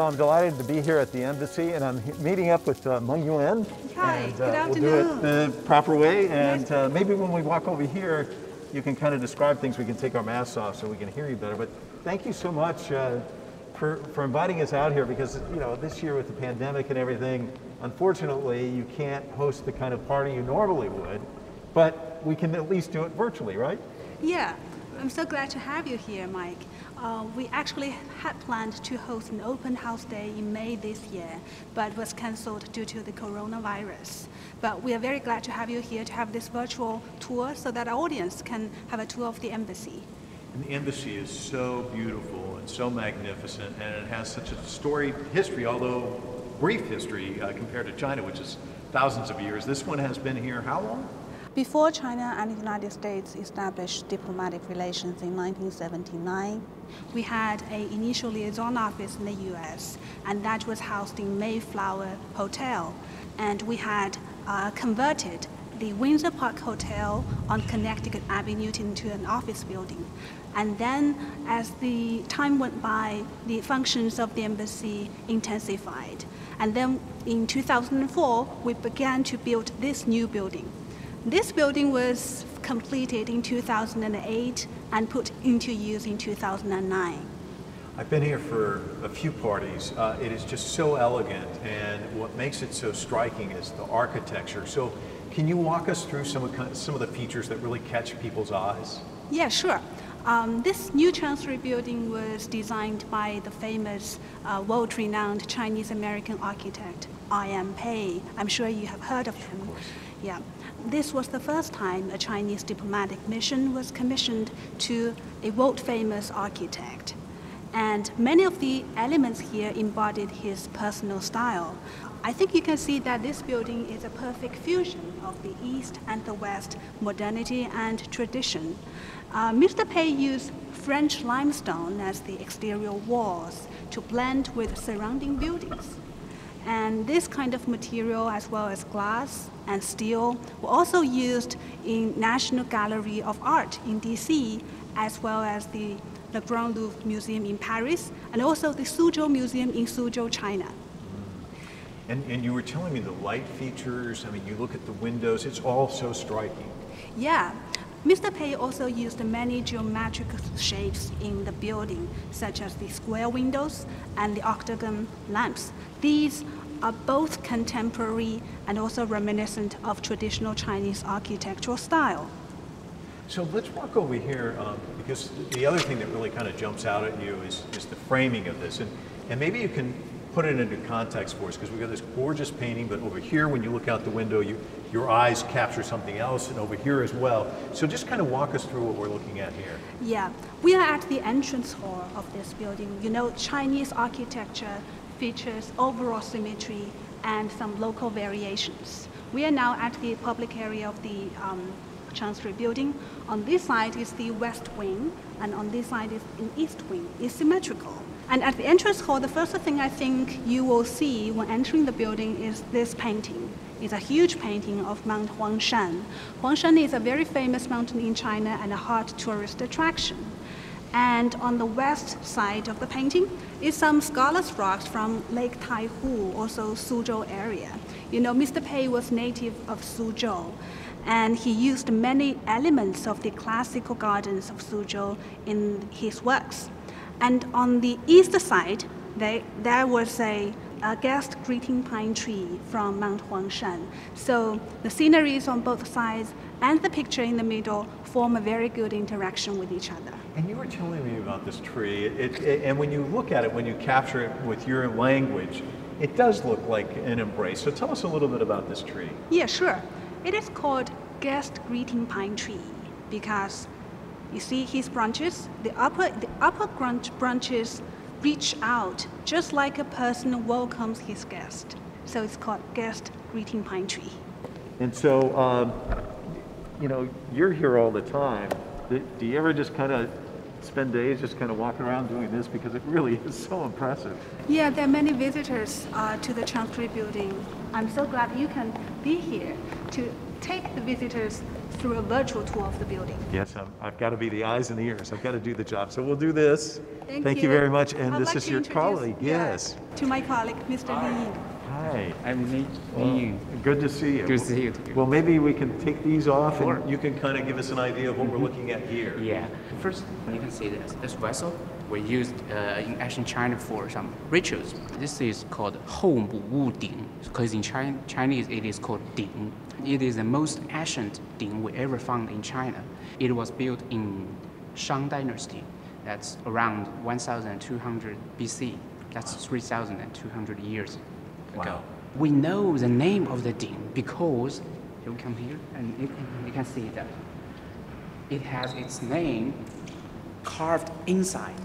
Well, I'm delighted to be here at the embassy, and I'm meeting up with Meng Yuan. Hi, and, good afternoon. We'll do it the proper way, and maybe when we walk over here, you can kind of describe things. We can take our masks off so we can hear you better. But thank you so much for inviting us out here, because this year with the pandemic and everything, unfortunately, you can't host the kind of party you normally would, but we can at least do it virtually, right? Yeah, I'm so glad to have you here, Mike. We actually had planned to host an open house day in May this year, but was cancelled due to the coronavirus. But we are very glad to have you here to have this virtual tour so that our audience can have a tour of the embassy. And the embassy is so beautiful and so magnificent, and it has such a storied history, although brief history compared to China, which is thousands of years. This one has been here how long? Before China and the United States established diplomatic relations in 1979, we had an initial liaison office in the US, and that was housed in Mayflower Hotel. And we had converted the Windsor Park Hotel on Connecticut Avenue into an office building. And then, as the time went by, the functions of the embassy intensified. And then in 2004, we began to build this new building. This building was completed in 2008 and put into use in 2009. I've been here for a few parties. It is just so elegant, and what makes it so striking is the architecture. So can you walk us through some of the features that really catch people's eyes? Yeah, sure. This new chancery building was designed by the famous world-renowned Chinese-American architect, I.M. Pei. I'm sure you have heard of him. Of course. Yeah. This was the first time a Chinese diplomatic mission was commissioned to a world-famous architect. And many of the elements here embodied his personal style. I think you can see that this building is a perfect fusion of the East and the West, modernity and tradition. Mr. Pei used French limestone as the exterior walls to blend with surrounding buildings. And this kind of material, as well as glass and steel, were also used in National Gallery of Art in DC, as well as the Grand Louvre Museum in Paris, and also the Suzhou Museum in Suzhou, China. And you were telling me the light features, I mean, you look at the windows, it's all so striking. Yeah. Mr. Pei also used many geometric shapes in the building, such as the square windows and the octagon lamps. These are both contemporary and also reminiscent of traditional Chinese architectural style. So let's walk over here, because the other thing that really kind of jumps out at you is the framing of this. And maybe you can put it into context for us, because we've got this gorgeous painting, but over here, when you look out the window, your eyes capture something else, and over here as well. So just kind of walk us through what we're looking at here. Yeah, we are at the entrance hall of this building. You know, Chinese architecture features overall symmetry and some local variations. We are now at the public area of the Chancery building. On this side is the west wing, and on this side is an east wing. It's symmetrical. And at the entrance hall, the first thing I think you will see when entering the building is this painting. It's a huge painting of Mount Huangshan. Huangshan is a very famous mountain in China and a hot tourist attraction. And on the west side of the painting is some scarlet rocks from Lake Taihu, also Suzhou area. You know, Mr. Pei was native of Suzhou, and he used many elements of the classical gardens of Suzhou in his works. And on the east side, there was a guest greeting pine tree from Mount Huangshan. So the sceneries on both sides and the picture in the middle form a very good interaction with each other. And you were telling me about this tree, and when you look at it, when you capture it with your language, it does look like an embrace. So tell us a little bit about this tree. Yeah, sure. It is called guest greeting pine tree because you see his branches, the upper branches reach out just like a person welcomes his guest. So it's called guest greeting pine tree. And so, you know, you're here all the time. Do you ever just kind of spend days just kind of walking around doing this because it really is so impressive. Yeah, there are many visitors to the Changzhi building. I'm so glad you can be here to take the visitors through a virtual tour of the building. Yes, I've got to be the eyes and the ears. I've got to do the job. So we'll do this. Thank you very much. And I'd this like is to your introduce, colleague. Yes. To my colleague, Mr. Li. Hi. I'm Li. Good to see you. Good to see you too. Well, maybe we can take these off And and you can kind of give us an idea of what we're looking at here. Yeah. First, you can see this vessel were used in ancient China for some rituals. This is called Hou Bu Wu Ding, because in Chinese it is called Ding. It is the most ancient ding we ever found in China. It was built in Shang Dynasty. That's around 1200 BC. That's 3,200 years ago. Wow. We know the name of the ding because you come here and you can see that it has its name carved inside.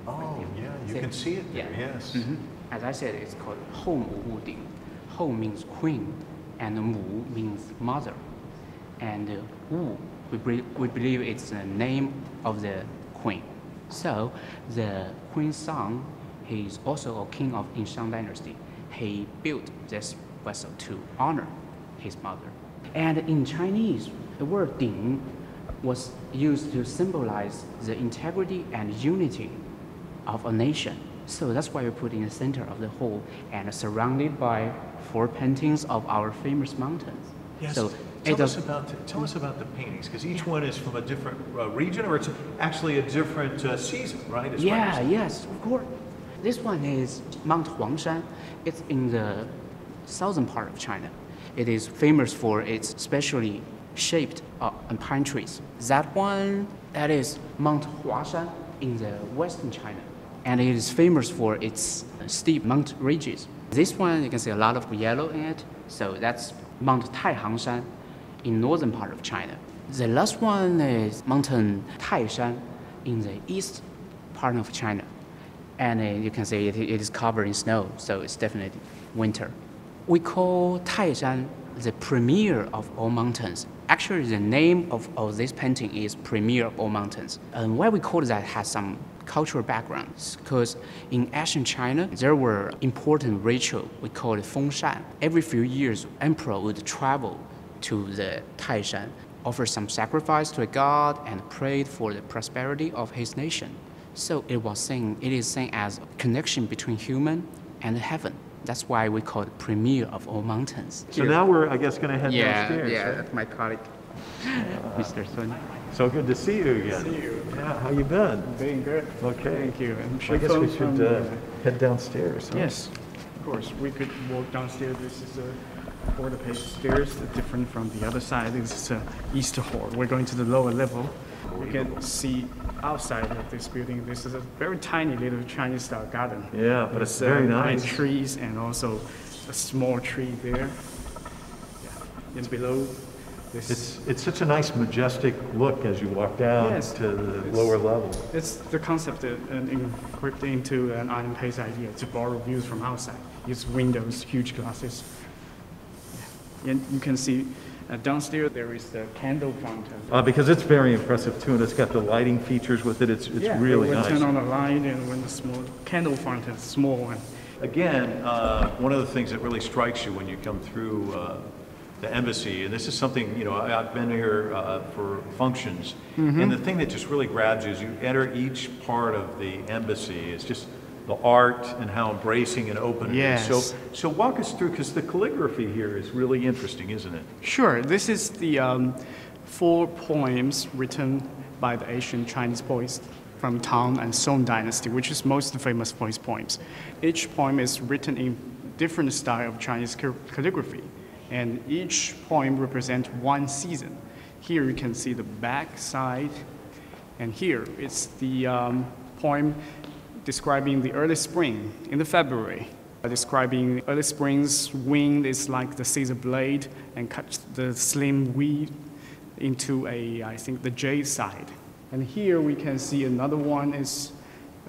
Oh, yeah, you can see it there, yes. Mhm. As I said, it's called Hou Mu Wu Ding. Hou means queen, and Mu means mother. And Wu, we believe it's the name of the queen. So the queen's son, he is also a king of in Shang Dynasty. He built this vessel to honor his mother. And in Chinese, the word Ding was used to symbolize the integrity and unity of a nation. So that's why we put in the center of the hall and surrounded by 4 paintings of our famous mountains. Yes. So Tell us about the paintings, because each one is from a different region, or it's actually a different season, right? As yeah, well. yes, of course. This one is Mount Huangshan. It's in the southern part of China. It is famous for its specially shaped pine trees. That one, that is Mount Huangshan in the western China. And it is famous for its steep mountain ridges. This one, you can see a lot of yellow in it. So that's Mount Taishan in northern part of China. The last one is Mountain Taishan in the east part of China. And you can see it is covered in snow, so it's definitely winter. We call Taishan the premier of all mountains. Actually, the name of this painting is Premier of All Mountains. And why we call that has some cultural backgrounds, because in ancient China, there were important ritual, we call it Fengshan. Every few years, emperor would travel to the Taishan, offer some sacrifice to a god, and prayed for the prosperity of his nation. So it is seen as a connection between human and heaven. That's why we call it Premier of All Mountains. So now we're, I guess, going to head downstairs. Yeah, right? that's my colleague, Mr. Sun. So good to see you again. See you. Yeah, how you been? Doing good. Okay. Thank you. And I guess we Shifeng should from, head downstairs. Huh? Yes, of course. We could walk downstairs. This is a quarter-page stairs, different from the other side. This is a east hall. We're going to the lower level. You can see outside of this building. This is a very tiny little Chinese-style garden. Yeah, but it's With, very pine nice. trees and also a small tree there. Yeah. And below this. It's such a nice, majestic look as you walk down Yes, to the it's- lower level. It's the concept and equipped into an Iron Pace idea to borrow views from outside. Use windows, huge glasses. Yeah. And you can see downstairs there is the candle fountain. Because it's very impressive too, and it's got the lighting features with it. It's really we nice. turn on a light and when the small candle fountain is small and Again, one of the things that really strikes you when you come through the embassy, and this is something, you know, I've been here for functions, and the thing that just really grabs you is you enter each part of the embassy, it's just the art and how embracing and open it is. Yes. So walk us through, because the calligraphy here is really interesting, isn't it? Sure, this is the 4 poems written by the ancient Chinese poets from Tang and Song Dynasty, which is most famous for his poems. Each poem is written in different style of Chinese calligraphy, and each poem represents one season. Here you can see the back side, and here it's the poem describing the early spring in the February. Describing early spring's wind is like the scissor blade and cuts the slim weed into I think, the jade side. And here we can see another one is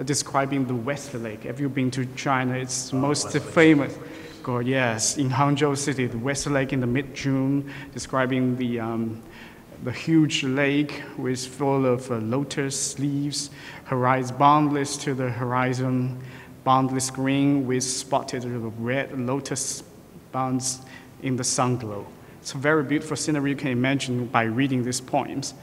describing the West Lake. Have you been to China? It's most famous. God, yes, in Hangzhou City, the West Lake in the mid-June, describing the the huge lake with full of lotus leaves, horizon boundless to the horizon, boundless green with spotted red lotus buds in the sun glow. It's a very beautiful scenery you can imagine by reading these poems.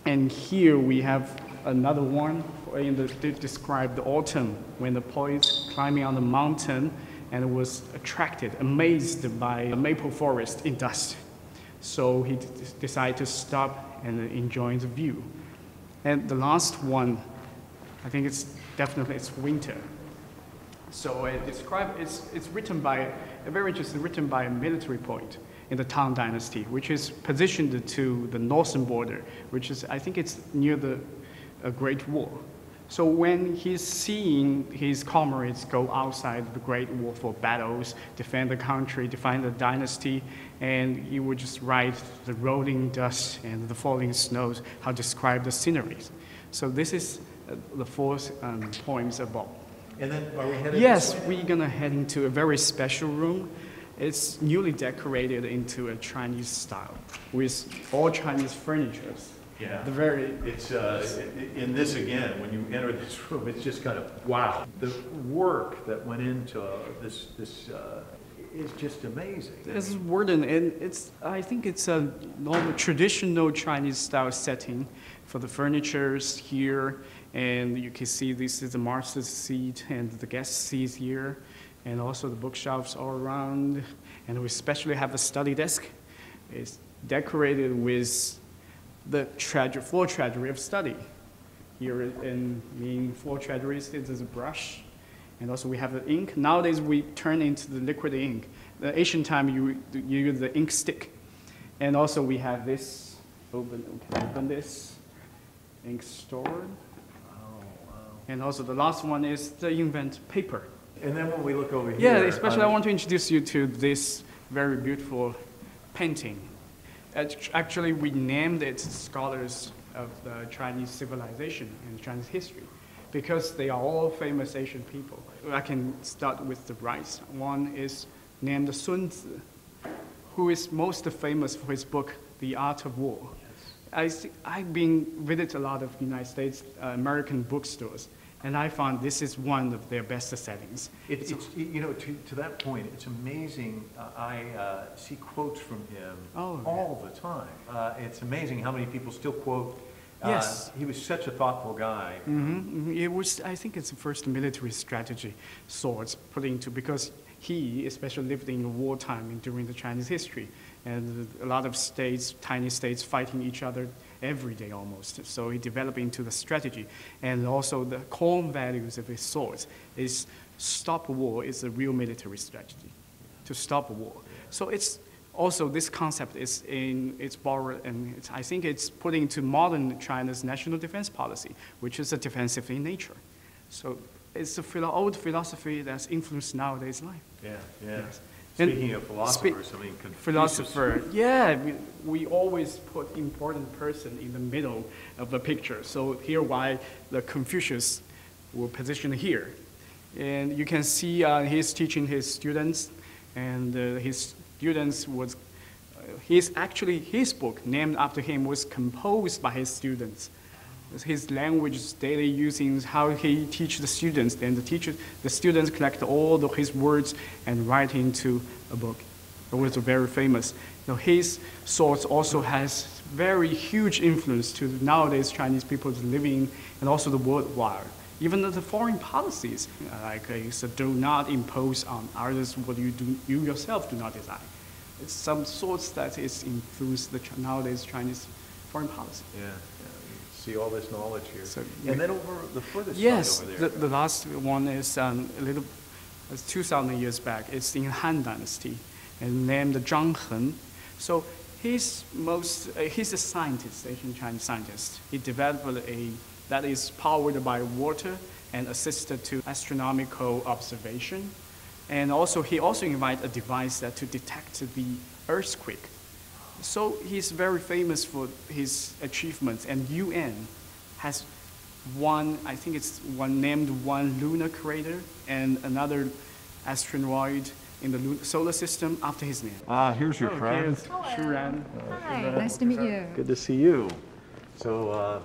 And here we have another one to describe the autumn when the poet climbing on the mountain and was attracted, amazed by a maple forest in dust. So he decided to stop and enjoy the view. And the last one, I think it's winter. So it's written by a military poet in the Tang Dynasty, which is positioned to the northern border, which is, I think it's near the Great War. So when he's seeing his comrades go outside the Great War for battles, defend the country, defend the dynasty, and he would just write the rolling dust and the falling snows, how to describe the sceneries. So this is the four poems about. And then are we headed Yes, this way? we're gonna head into a very special room. It's newly decorated into a Chinese style with all Chinese furniture. Yeah. It's in this again, when you enter this room, it's just kind of, wow. The work that went into this is just amazing. It's wooden, and I think it's a normal traditional Chinese style setting for the furnitures here. And you can see this is the master's seat and the guest seat here, and also the bookshelves all around. And we especially have a study desk. It's decorated with the floor treasury of study. Here in floor treasuries, it is a brush. And also we have the ink. Nowadays we turn into the liquid ink. The ancient time you use the ink stick. And also we have this, we can open this, ink stored. And also the last one is the invent paper. And then when we look over here. Yeah, especially I want to introduce you to this very beautiful painting. Actually, we named it Scholars of the Chinese Civilization and Chinese History because they are all famous Asian people. I can start with the right. One is named Sun Tzu, who is most famous for his book, The Art of War. I've been visit a lot of United States, American bookstores, and I found this is one of their best settings. It's you know, to that point, it's amazing. I see quotes from him all the time. It's amazing how many people still quote. Yes. He was such a thoughtful guy. Mm-hmm. It was, I think it's the first military strategy swords put into, because he especially lived in wartime during the Chinese history. And a lot of states, tiny states, fighting each other every day almost. So he developed into the strategy. And also the core values of his swords is stop war is a real military strategy, to stop war. So it's also this concept is it's borrowed, and I think it's put into modern China's national defense policy, which is a defensive in nature. So it's old philosophy that's influenced nowadays life. Yeah, yeah. Yes. Speaking of philosophers, I mean, Confucius. Philosopher, yeah, we always put important person in the middle of the picture. So here why the Confucius were positioned here. And you can see he's teaching his students, and his students was, his book named after him was composed by his students. His language daily using how he teaches the students, and the students collect all his words and write into a book. It was very famous. Now, his source also has very huge influence to nowadays Chinese people living and also the worldwide. Even the foreign policies, so do not impose on others what you yourself do not desire. It's some sorts that is influenced the nowadays Chinese foreign policy. Yeah. See all this knowledge here. So, and then over the furthest yes, side over there. the last one is it's 2,000 years back. It's in Han Dynasty, and named Zhang Hen. So he's a scientist, Asian Chinese scientist. He developed that is powered by water and assisted to astronomical observation. And also he invented a device that to detect the earthquake. So he's very famous for his achievements, and UN has named one lunar crater and another asteroid in the solar system after his name. Ah, here's your friend. Here's Shuran. Hi, nice to meet you. Good to see you. So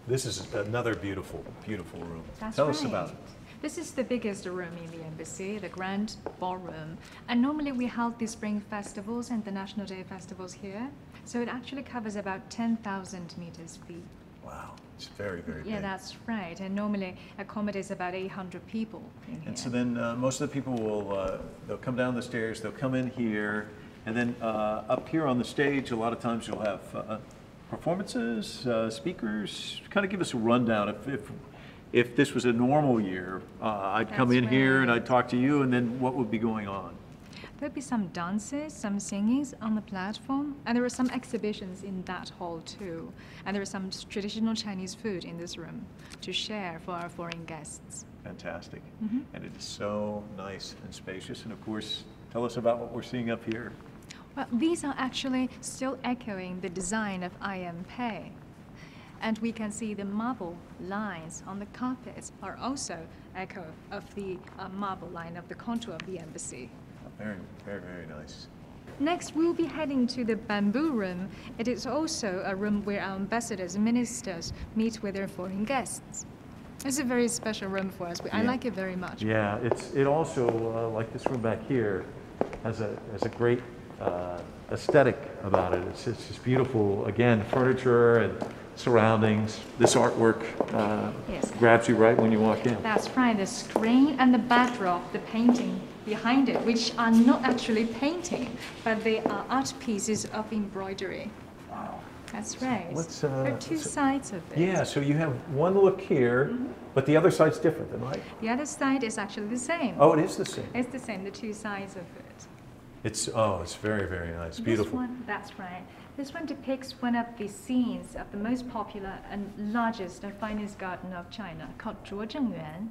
this is another beautiful, beautiful room. That's Tell us right. about it. This is the biggest room in the embassy, the Grand Ballroom. And normally we hold the spring festivals and the National Day festivals here. So it actually covers about 10,000 meters feet. Wow, it's very, very Yeah, big. that's right. And normally accommodates about 800 people in here. And so then most of the people will, they'll come down the stairs, they'll come in here, and then up here on the stage, a lot of times you'll have performances, speakers. Kind of give us a rundown. If this was a normal year, I'd come That's in here and right. I'd talk to you, and then what would be going on? There'll be some dances, some singings on the platform, and there are some exhibitions in that hall too. And there is some traditional Chinese food in this room to share for our foreign guests. Fantastic. And it is so nice and spacious. And of course, tell us about what we're seeing up here. Well, these are actually still echoing the design of I Am Pei. And we can see the marble lines on the carpets are also echo of the marble line of the contour of the embassy. Very, very, very nice. Next, we'll be heading to the bamboo room. It is also a room where our ambassadors and ministers meet with their foreign guests. It's a very special room for us. I like it very much. Yeah, it also, like this room back here, has a great aesthetic about it. It's just beautiful, again, furniture and surroundings. This artwork Yes. grabs you right when you walk in. That's right, the screen and the backdrop, the painting behind it, which are not actually painting, but they are art pieces of embroidery. Wow. That's right. Let's, there are two sides of it. Yeah, so you have one look here, but the other side's different, then, right? The other side is actually the same. Oh, it is the same. It's the same, the two sides of it. It's very, very nice. This Beautiful. one, that's right. This one depicts one of the scenes of the most popular and largest and finest garden of China, called Zhuozhengyuan.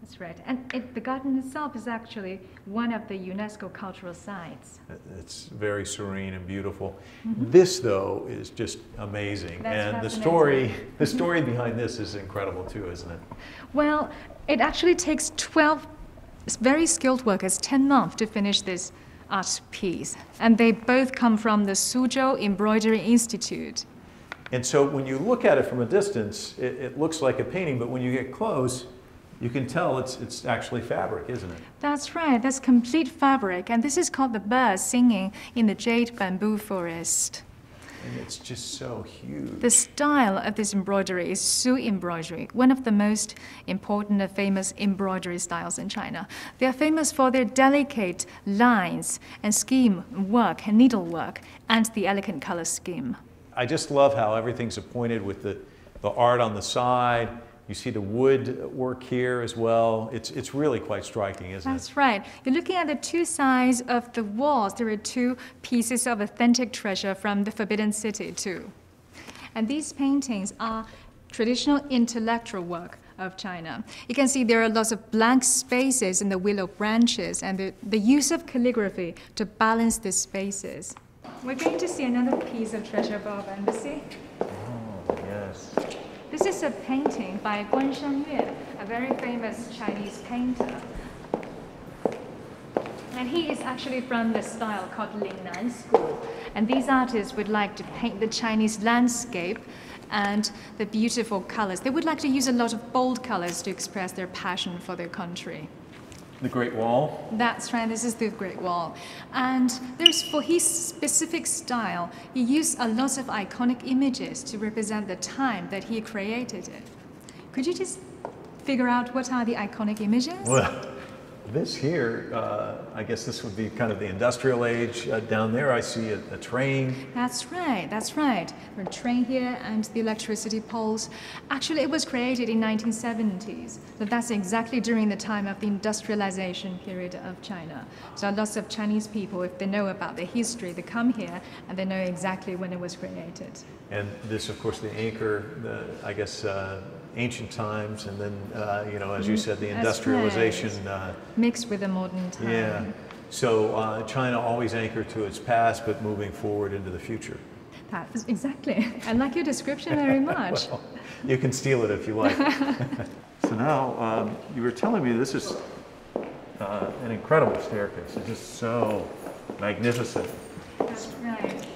That's right. And the garden itself is actually one of the UNESCO cultural sites. It's very serene and beautiful. This, though, is just amazing. That's and the fascinating. story behind this is incredible too, isn't it? Well, it actually takes 12 very skilled workers 10 months to finish this art piece. And they both come from the Suzhou Embroidery Institute. And so when you look at it from a distance, it looks like a painting, but when you get close, you can tell it's actually fabric, isn't it? That's right, that's complete fabric. And this is called the bird singing in the jade bamboo forest. And it's just so huge. The style of this embroidery is Su embroidery, one of the most important and famous embroidery styles in China. They are famous for their delicate lines and scheme work and needlework and the elegant color scheme. I just love how everything's appointed with the art on the side. You see the wood work here as well. It's really quite striking, isn't it? That's right. You're looking at the two sides of the walls. There are two pieces of authentic treasure from the Forbidden City too. And these paintings are traditional intellectual work of China. You can see there are lots of blank spaces in the willow branches and the use of calligraphy to balance the spaces. We're going to see another piece of treasure of our embassy. Oh, yes. This is a painting by Huangshan, a very famous Chinese painter. And he is actually from the style called Lingnan school. And these artists would like to paint the Chinese landscape and the beautiful colors. They would like to use a lot of bold colors to express their passion for their country. The Great Wall. That's right, this is the Great Wall. And for his specific style, he used a lot of iconic images to represent the time that he created it. Could you just figure out what are the iconic images? Well, this here, I guess this would be kind of the industrial age. Down there I see a train. That's right, that's right. There's a train here and the electricity poles. Actually, it was created in 1970s. So that's exactly during the time of the industrialization period of China. So lots of Chinese people, if they know about the history, they come here and they know exactly when it was created. And this, of course, the anchor, I guess, ancient times, and then, as you said, the industrialization. Mixed with the modern time. Yeah. So China always anchored to its past, but moving forward into the future. That's exactly. I like your description very much. Well, you can steal it if you like. So now, you were telling me this is an incredible staircase. It's just so magnificent. That's right.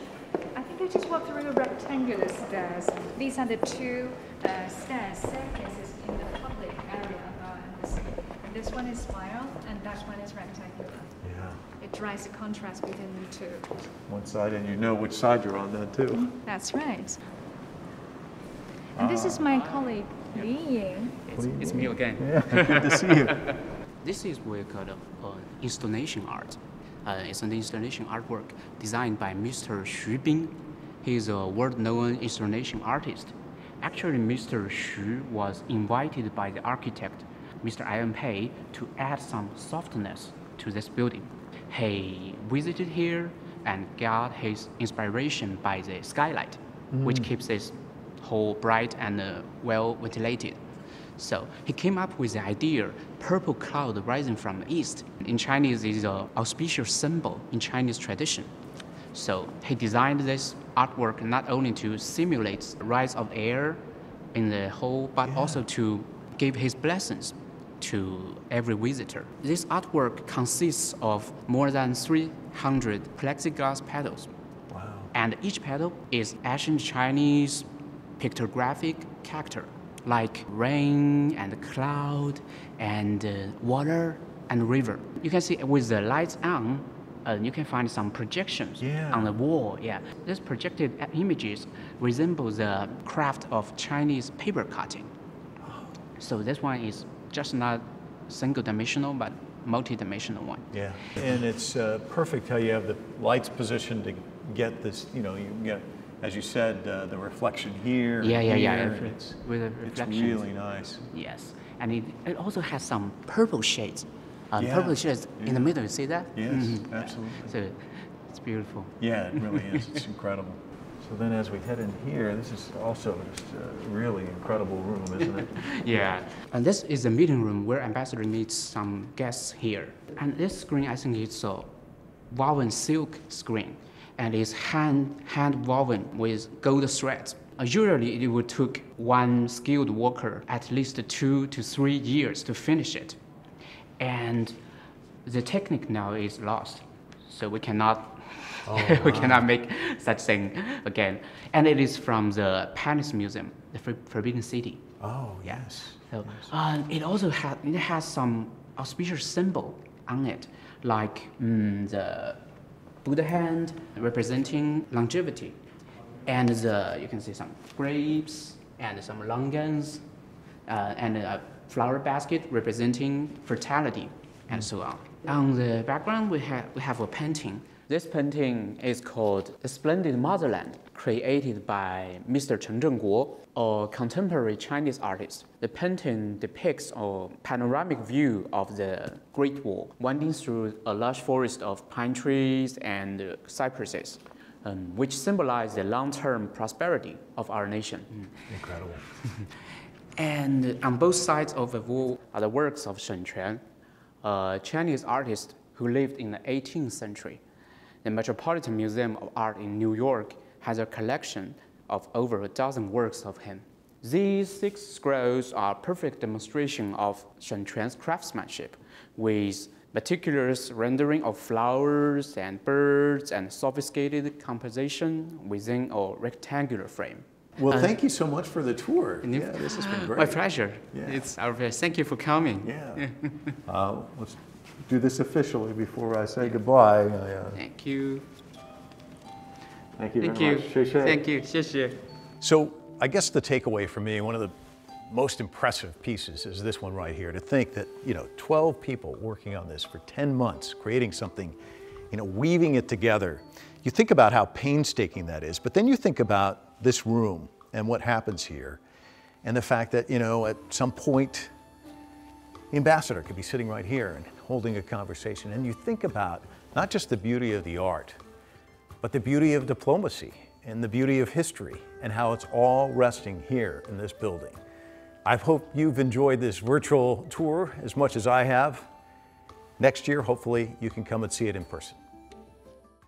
I think I just walked through the rectangular stairs. These are the two staircases in the public area of embassy. And this one is spiral, and that one is rectangular. Yeah. It drives the contrast between the two. One side, and you know which side you're on then too. That's right. And this is my colleague, Li Ying. It's me again. Yeah, good to see you. This is what we call installation art. It's an installation artwork designed by Mr. Xu Bing. He is a world-known installation artist. Actually, Mr. Xu was invited by the architect, Mr. Ian Pei, to add some softness to this building. He visited here and got his inspiration by the skylight, which keeps this whole bright and well ventilated. So he came up with the idea, purple cloud rising from the east. In Chinese, is an auspicious symbol in Chinese tradition. So he designed this artwork not only to simulate the rise of air in the hall, but also to give his blessings to every visitor. This artwork consists of more than 300 plexiglass petals. Wow. And each petal is ancient Chinese pictographic character, like rain and cloud and water and river. You can see with the lights on, you can find some projections on the wall. Yeah, these projected images resemble the craft of Chinese paper cutting. So this one is just not single-dimensional, but multi-dimensional one. Yeah, and it's perfect how you have the lights positioned to get this, you know, you get, as you said, the reflection here. Yeah. It's With the really nice. Yes, and it also has some purple shades. Purple shades in the middle, you see that? Yes, absolutely. So it's beautiful. Yeah, it really is. It's incredible. So then as we head in here, this is also just a really incredible room, isn't it? Yeah. And this is the meeting room where ambassador meets some guests here. And this screen, I think it's a woven silk screen. And it's hand woven with gold threads. Usually it would take one skilled worker at least 2 to 3 years to finish it. And the technique now is lost. So we cannot we cannot make such thing again. And it is from the Palace Museum, the Forbidden City. Oh, yes. So it also has some auspicious symbol on it, like the Buddha hand representing longevity, and you can see some grapes and some longans, and a flower basket representing fertility, and so on. On the background, we have a painting. This painting is called The Splendid Motherland, created by Mr. Chen Zhengguo, a contemporary Chinese artist. The painting depicts a panoramic view of the Great Wall, winding through a lush forest of pine trees and cypresses, which symbolize the long-term prosperity of our nation. Incredible. And on both sides of the wall are the works of Shen Quan, a Chinese artist who lived in the 18th century. The Metropolitan Museum of Art in New York has a collection of over a dozen works of him. These 6 scrolls are a perfect demonstration of Shen Quan's craftsmanship, with meticulous rendering of flowers and birds and sophisticated composition within a rectangular frame. Well, thank you so much for the tour. Yeah, this has been great. My pleasure. Yeah. It's our pleasure. Thank you for coming. Yeah. Let's do this officially before I say goodbye. Thank you. Thank you Thank very you. much. 谢谢. Thank you. 谢谢. So I guess the takeaway for me, one of the most impressive pieces is this one right here. To think that, 12 people working on this for 10 months, creating something, weaving it together. You think about how painstaking that is, but then you think about this room and what happens here, and the fact that, at some point, the ambassador could be sitting right here and holding a conversation. And you think about not just the beauty of the art, but the beauty of diplomacy and the beauty of history and how it's all resting here in this building. I hope you've enjoyed this virtual tour as much as I have. Next year, hopefully, you can come and see it in person.